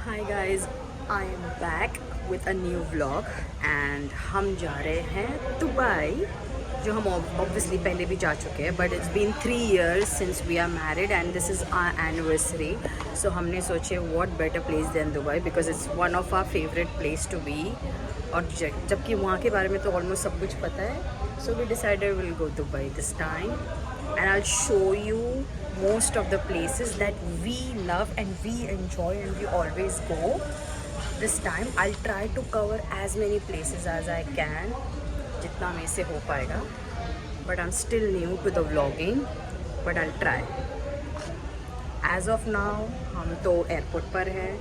Hi guys, I am back with a new vlog and हम जा रहे हैं दुबई जो हम obviously पहले भी जा चुके हैं but it's been 3 years since we are married and this is our anniversary. So हमने सोचे what better place than Dubai because it's one of our favorite place to be और जबकि वहाँ के बारे में तो almost सब कुछ पता है. So we decided we'll go Dubai this time and I'll show you most of the places that we love and we enjoy and we always go. This time I'll try to cover as many places as I can जितना मेरे से हो पाएगा, but I'm still new to the vlogging, but I'll try. As of now हम तो airport पर हैं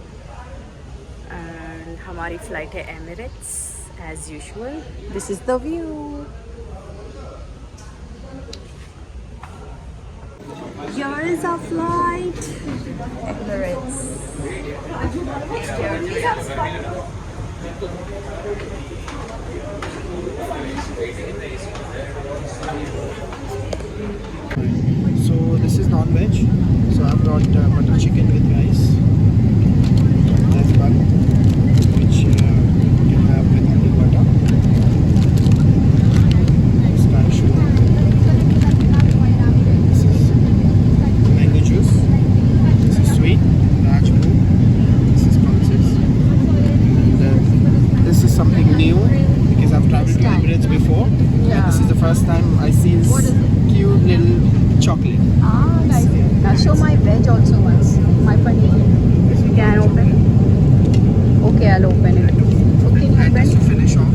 and हमारी फ़्लाइट है Emirates as usual. This is the view. Here is our flight. Emirates. Here we are. So this is non-veg. So I've brought butter chicken with rice. That's bun, which you can have with honey butter. Pistachio. This is mango juice. This is sweet. Rajput. This is pulses. And this is something new because I've traveled to Emirates before. Yeah. And this is the first time I see this cute little chocolate. Ah, nice. Now show my veg also once. My paneer. If you can open. Okay, I'll open it. Okay, And open. just to finish off,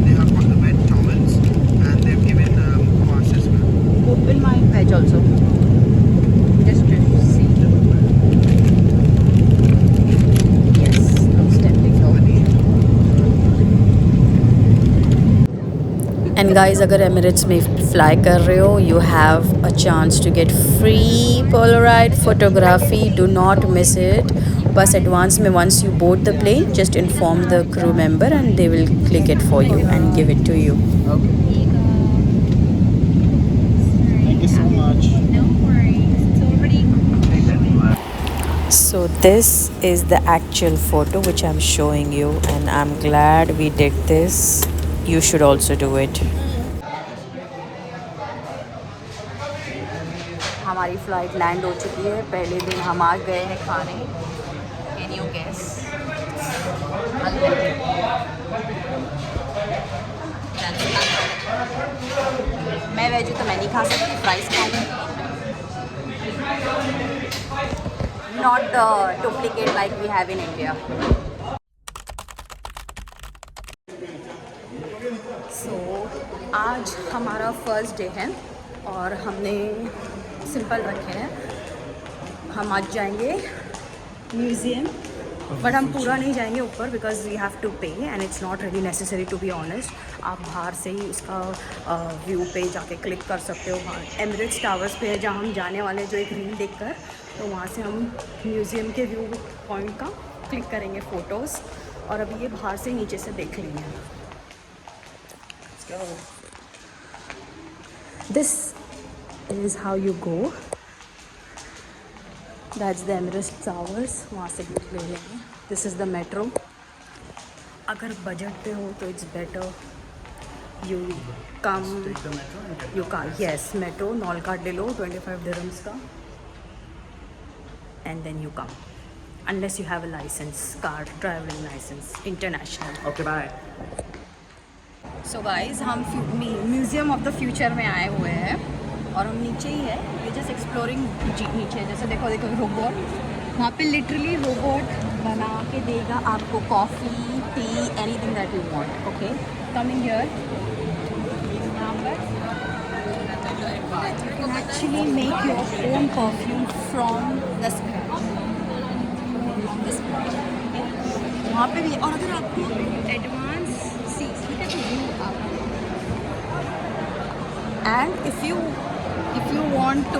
they have got the wet towels and they've given kvass as well. Open my veg also. Just to see. Yes, looks tempting though. And guys अगर Emirates में fly कर रहे हो you have a chance to get free Polaroid photography. Do not miss it. बस advance में once you board the plane just inform the crew member and they will click it for you and give it to you. Thank you so much. No worries. It's already. So this is the actual photo which I'm showing you and I'm glad we did this. You should also do it. हमारी flight land हो चुकी है. पहले दिन हम आ गए हैं खाने. Can you guess? मैं वेज हूँ तो मैं नहीं खा सकती. फ्राइज खाऊंगी. Not the duplicate like we have in India. So आज हमारा फर्स्ट डे है और हमने सिंपल रखे हैं. हम आज जाएंगे म्यूज़ियम बट हम पूरा नहीं जाएंगे ऊपर because we have to pay and it's not really necessary to be honest. आप बाहर से ही उसका व्यू पे जाके क्लिक कर सकते हो. वहाँ एमिरेट्स टावर्स पे है जहाँ हम जाने वाले, जो एक रील देखकर, तो वहाँ से हम म्यूज़ियम के व्यू पॉइंट का क्लिक करेंगे फ़ोटोज़. और अभी ये बाहर से नीचे से देख लेंगे. This is how you go. That's the Emirates Towers. वहाँ से देख ले लेंगे. This is the metro. अगर बजट पे हो तो it's better you come. You can yes metro knoll card ले लो 25 dirhams का and then you come unless you have a license, car traveling license, international. Okay, bye. So guys हम museum of the future में आए हुए हैं और हम नीचे ही है. ये जस्ट एक्सप्लोरिंग नीचे. जैसे देखो रोबोट. वहाँ पे लिटरली रोबोट बना के देगा आपको coffee, T, anything that you want. Okay, coming here यहाँ पर you can actually make your own perfume from the scratch. वहाँ पे भी. और अगर आपको advance and if you want to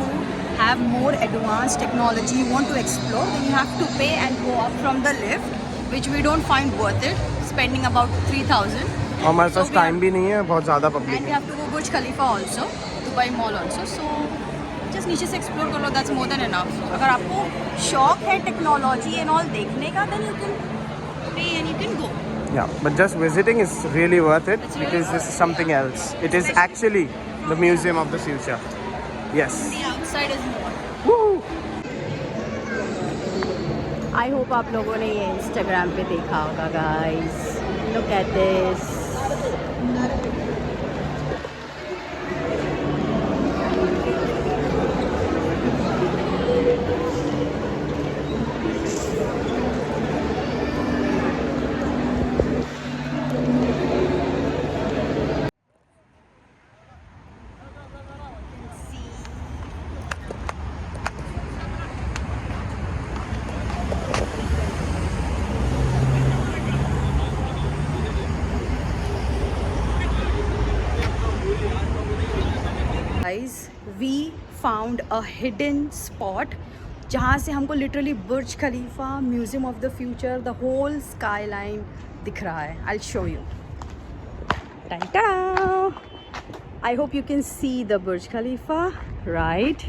have more advanced technology, you want to explore, then you have to pay and go up from the lift, which we don't find worth it, spending about 3,000. हमारे पास time भी नहीं है, बहुत ज़्यादा public and we have to go Burj Khalifa also, Dubai Mall also. So just नीचे से explore कर लो, दैट्स मोर देन इनफ. अगर आपको शौक है टेक्नोलॉजी एंड ऑल देखने का, then you can pay and you can go. Yeah, but just visiting is really worth it because this is something else. It is actually the museum of the future. Yes. The outside is more. Woo! I hope आप लोगों ने ये Instagram पे देखा होगा guys. Look at this. Guys, we found a hidden spot जहाँ से हमको literally Burj Khalifa, Museum of the Future, the whole skyline दिख रहा है. I show you. I hope you can see the Burj Khalifa. Right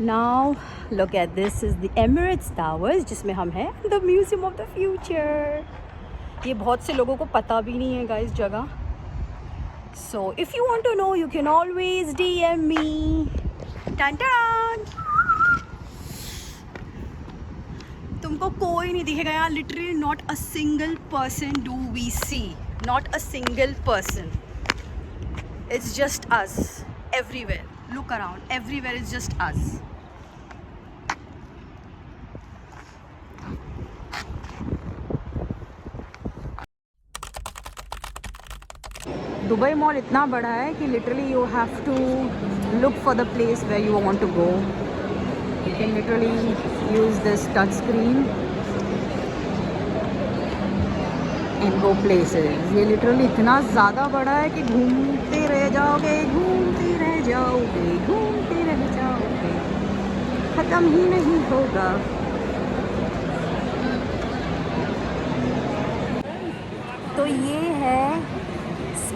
now look at this is the Emirates Towers जिसमें हम हैं, the Museum of the Future. ये बहुत से लोगों को पता भी नहीं है गाइस जगह. So if you want to know, you can always DM me. Tan tan. तुमको कोई नहीं दिखेगा यहाँ. Literally not a single person do we see. Not a single person. It's just us. Everywhere. Look around. Everywhere is just us. Dubai Mall इतना बड़ा है कि literally you have to look for the place where you want to go. You can literally use this touch screen and go places. ये literally इतना ज़्यादा बड़ा है कि घूमते रह जाओगे, घूमते रह जाओगे, घूमते रह जाओगे, ख़त्म ही नहीं होगा. तो ये है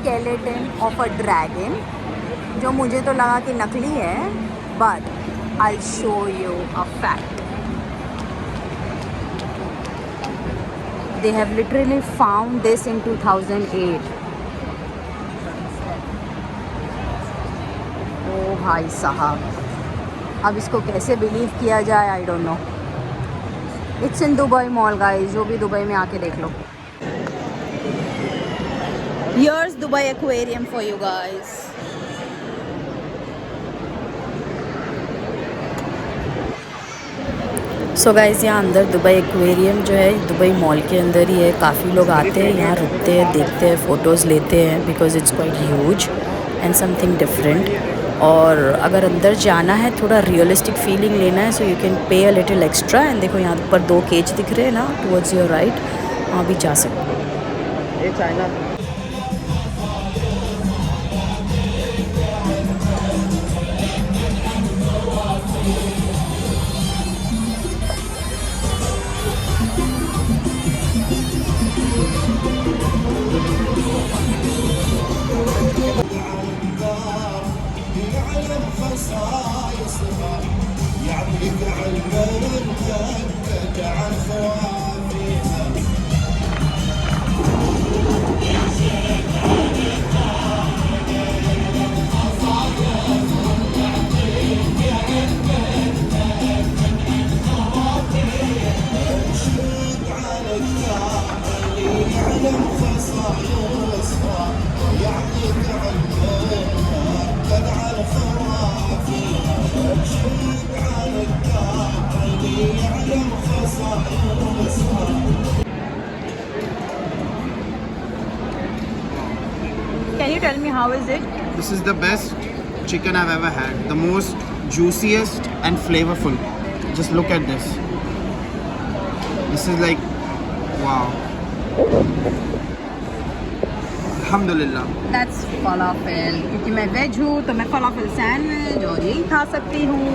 skeleton of a dragon, जो मुझे तो लगा कि नकली है, but I'll show you a fact. They have literally found this in 2008. ओ भाई साहब, अब इसको कैसे बिलीव किया जाए, I don't know. It's in Dubai mall guys. जो भी दुबई में आके देख लो. Here's Dubai Aquarium for you guys. So guys, यहाँ अंदर दुबई एक्वेरियम जो है दुबई मॉल के अंदर ही है. काफ़ी लोग आते हैं यहाँ, रुकते हैं, देखते हैं, फ़ोटोज़ लेते हैं because it's quite huge and something different. और अगर अंदर जाना है, थोड़ा रियलिस्टिक फीलिंग लेना है, सो यू कैन पे अ लिटिल एक्स्ट्रा. एंड देखो यहाँ पर 2 केज दिख रहे हैं ना, टुवर्ड्स योर राइट, वहाँ भी जा सकते हो. ये China. Can you tell me how is it? This is the best chicken I've ever had. The most juiciest and flavorful. Just look at this. This is like, wow. Alhamdulillah. That's falafel. क्योंकि मैं veg हूँ तो मैं falafel sandwich और यही खा सकती हूँ.